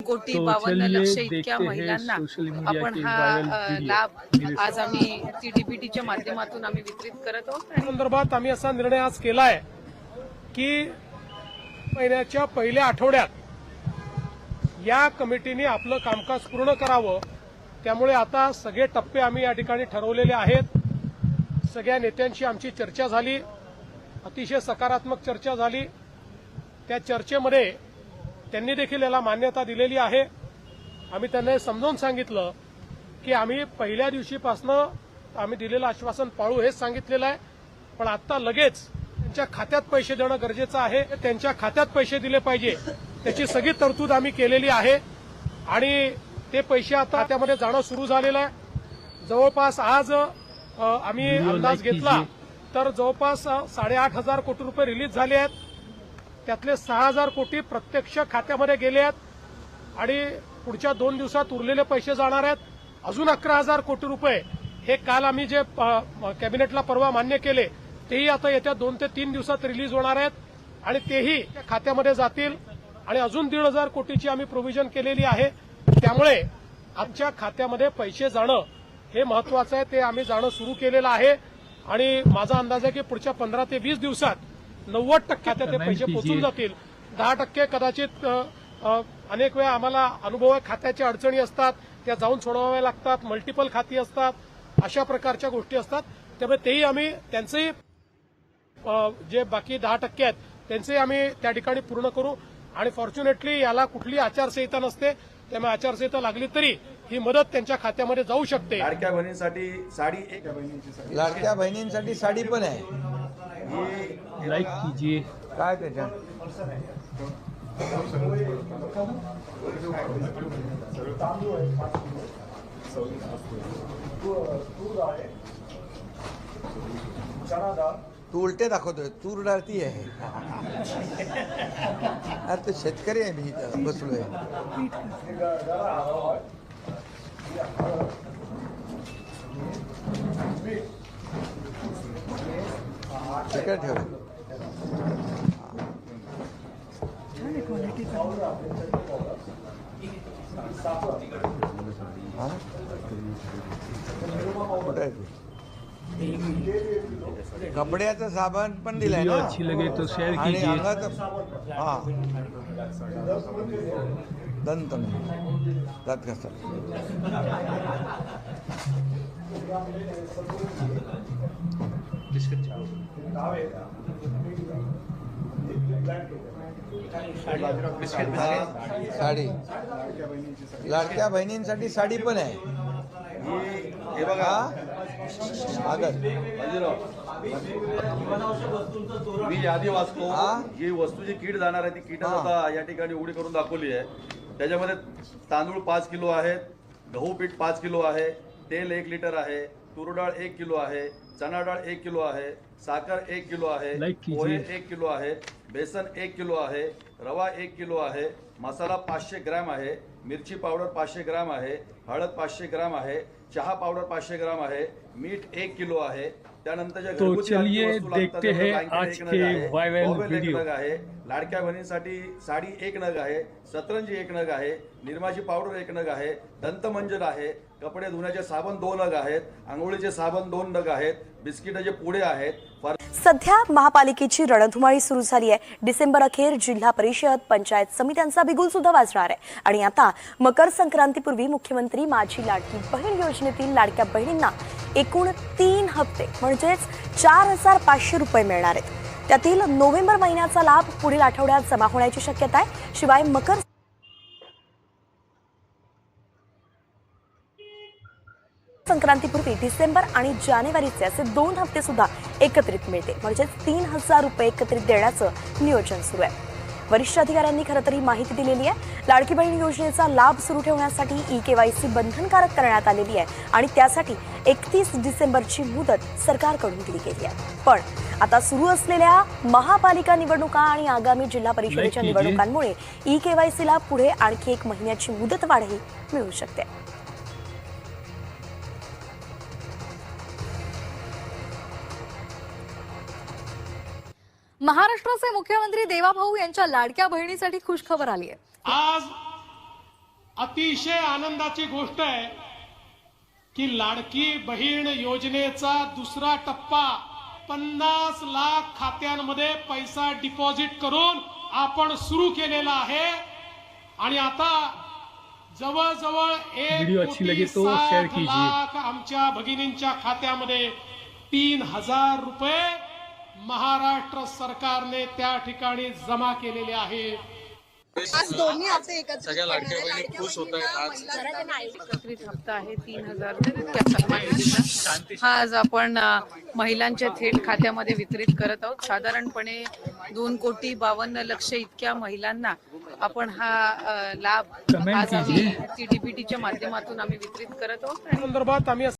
2,52,00,000 इतक्या महिलांना आपण हा लाभ आज आम्ही सीडीपीटीच्या माध्यमातून आम्ही वितरित करत आहोत। संदर्भात आम्ही असा निर्णय आज केलाय की महिन्याच्या पहिल्या आठवड्यात या कमिटीने आपलं कामकाज पूर्ण करावं। त्यामुळे आता सगळे टप्पे आम्ही या ठिकाणी ठरवलेले आहेत। सगळ्या नेत्यांशी आमची चर्चा झाली, अतिशय सकारात्मक चर्चा झाली। त्या चर्चेमध्ये त्यांनी देखील याला मान्यता दिलेली आहे। आम्ही त्यांना समजावून सांगितलं की आम्ही पहिल्या दिवशीपासून आम्ही दिलेलं आश्वासन पाळू हेच सांगितलेलं आहे, पण आता लगेच त्यांच्या खात्यात पैसे देणं गरजेचं आहे। त्यांच्या खात्यात पैसे दिले पाहिजे त्याची सगळी तरतूद आम्ही केलेली आहे आणि ते पैसे आता खात्यामध्ये जाणं सुरू झालेलं आहे। जवळपास आज आम्ही अंदाज घेतला तर जवळपास 8,500 कोटी रुपये रिलीज झाले आहेत। त्यातले 6,000 कोटी प्रत्यक्ष खात्यामध्ये गेले आहेत आणि पुढच्या 2 दिवसात उरलेले पैसे जाणार आहेत। अजून 11,000 कोटी रुपये हे काल आम्ही जे कॅबिनेटला परवा मान्य केले तेही आता येत्या 2 ते 3 दिवसात रिलीज होणार आहेत आणि तेही खात्यामध्ये जातील आणि अजून 1,500 कोटीची आम्ही प्रोव्हिजन केलेली आहे। त्यामुळे आमच्या खात्यामध्ये पैसे जाणं हे महत्वाचं आहे, ते आम्ही जाणं सुरू केलेलं आहे आणि माझा अंदाज आहे की पुढच्या 15 ते 20 दिवसात 90% खात्यात ते पैसे पोहोचून जातील। 10% कदाचित अनेक वेळा आम्हाला अनुभव आहे, खात्याच्या अडचणी असतात त्या जाऊन सोडवाव्या लागतात, मल्टिपल खाती असतात, अशा प्रकारच्या गोष्टी असतात। त्यामुळे तेही आम्ही त्यांचेही जे बाकी 10% आहेत त्यांचेही आम्ही त्या ठिकाणी पूर्ण करू आणि फॉर्च्युनेटली याला कुठली आचारसंहिता नसते, त्यामुळे आचारसंहिता लागली तरी ही मदत त्यांच्या खात्यामध्ये जाऊ शकते। लाडक्या बहिणींसाठी साडी, लाडक्या बहिणींसाठी साडी पण आहे। लाईक कीजिए काय त्याच्यात तू उलटे दाखवतोय, तूर डाळ ती आहे। अरे तो शेतकरी आहे, मी इथं बसलोय। तिकडे ठेव। कुठे आहे ते? कपड्याचं साबण पण दिलाय ना, अच्छी लगे तो शेअर आणि कीजिए। अंगाचं हा दंत दात घासा। साडी, लाडक्या बहिणींसाठी साडी पण आहे। हे बघा मी यादी वाचतो। जी वस्तूची किट जाणार आहे ती किट आता या ठिकाणी उघडी करून दाखवली आहे। त्याच्यामध्ये तांदूळ 5 किलो आहेत, गहू पीठ 5 किलो आहे, तेल 1 लिटर आहे, तूर डाळ 1 किलो आहे, चना डाळ 1 किलो आहे, साखर 1 किलो आहे, पोहे 1 किलो आहे, बेसन 1 किलो आहे, रवा 1 किलो आहे, मसाला 500 ग्रॅम आहे, मिरची पावडर 500 ग्रॅम आहे, हळद 500 ग्राम आहे, चहा पावडर 500 ग्राम आहे, मीठ 1 किलो आहे। त्यानंतर तो चलिए देखते हैं आज के वायरल वीडियो। आहे लाडक्या बहिणींसाठी साडी 1 नग आहे, सतरंजी 1 नग आहे, निरमाची पावडर 1 नग आहे, दंतमंजन आहे, कपडे धुण्याचे साबण 2 नग आहेत, आंघोळीचे साबण 2 नग आहेत, बिस्किटाचे पुडे आहेत। सध्या महापालिकेची रणधुमाळी सुरू झाली आहे। डिसेंबर अखेर जिल्हा परिषद पंचायत समित्यांचा बिगुल सुद्धा वाजणार आहे आणि आता मकर संक्रांतीपूर्वी मुख्यमंत्री माझी लाडकी बहीण योजनेतील लाडक्या बहिणींना एकूण 3 हप्ते म्हणजेच 4,500 रुपये मिळणार आहेत। त्यातील नोव्हेंबर महिन्याचा लाभ पुढील आठवड्यात जमा होण्याची शक्यता आहे। शिवाय मकर संक्रांतीपूर्वी डिसेंबर आणि जानेवारीचे असे 2 हप्ते सुद्धा एकत्रित मिळते, म्हणजेच 3,000 रुपये एकत्रित देण्याचं नियोजन सुरू आहे। वरिष्ठ अधिकाऱ्यांनी खरं तर ही माहिती दिलेली आहे। लाडकी बहीण योजनेचा लाभ सुरू ठेवण्यासाठी ई-केवायसी बंधनकारक करण्यात आलेली आहे आणि त्यासाठी 31 डिसेंबरची मुदत सरकारकडून दिली गेली आहे। पण आता सुरू असलेल्या महापालिका निवडणुका आणि आगामी जिल्हा परिषदेच्या निवडणुकांमुळे ई-केवायसीला पुढे आणखी 1 महिन्याची मुदत वाढही मिळू शकते। महाराष्ट्राचे मुख्यमंत्री देवाभाऊ यांच्या लाडक्या बहिणीसाठी खुश खबर आली आहे। आज अतिशय आनंदाची गोष्ट आहे की लाडकी बहीण योजनेचा दुसरा टप्पा 50 लाख खात्यांमध्ये पैसा डिपॉझिट करून आपण सुरू केलेला आहे आणि आता जवळजवळ 1,60,00,000 लाख आमच्या भगिनींच्या खात्यामध्ये 3,000 रुपये महाराष्ट्र सरकारने त्या ठिकाणी जमा केलेले आहेत. आज दोन्ही हप्ते एकत्र सगळ्या लाडक्या बहिणी खुश होत आहेत. आज एकत्रित हप्ता आहे 3,000 हा आज आपण महिलांच्या थेट खात्यामध्ये वितरित करत आहोत. साधारणपणे 2,52,00,000 इतक्या महिलांना आपण हा लाभ आज आम्ही TDPTच्या माध्यमातून आम्ही वितरित करत आहोत. संदर्भात आम्ही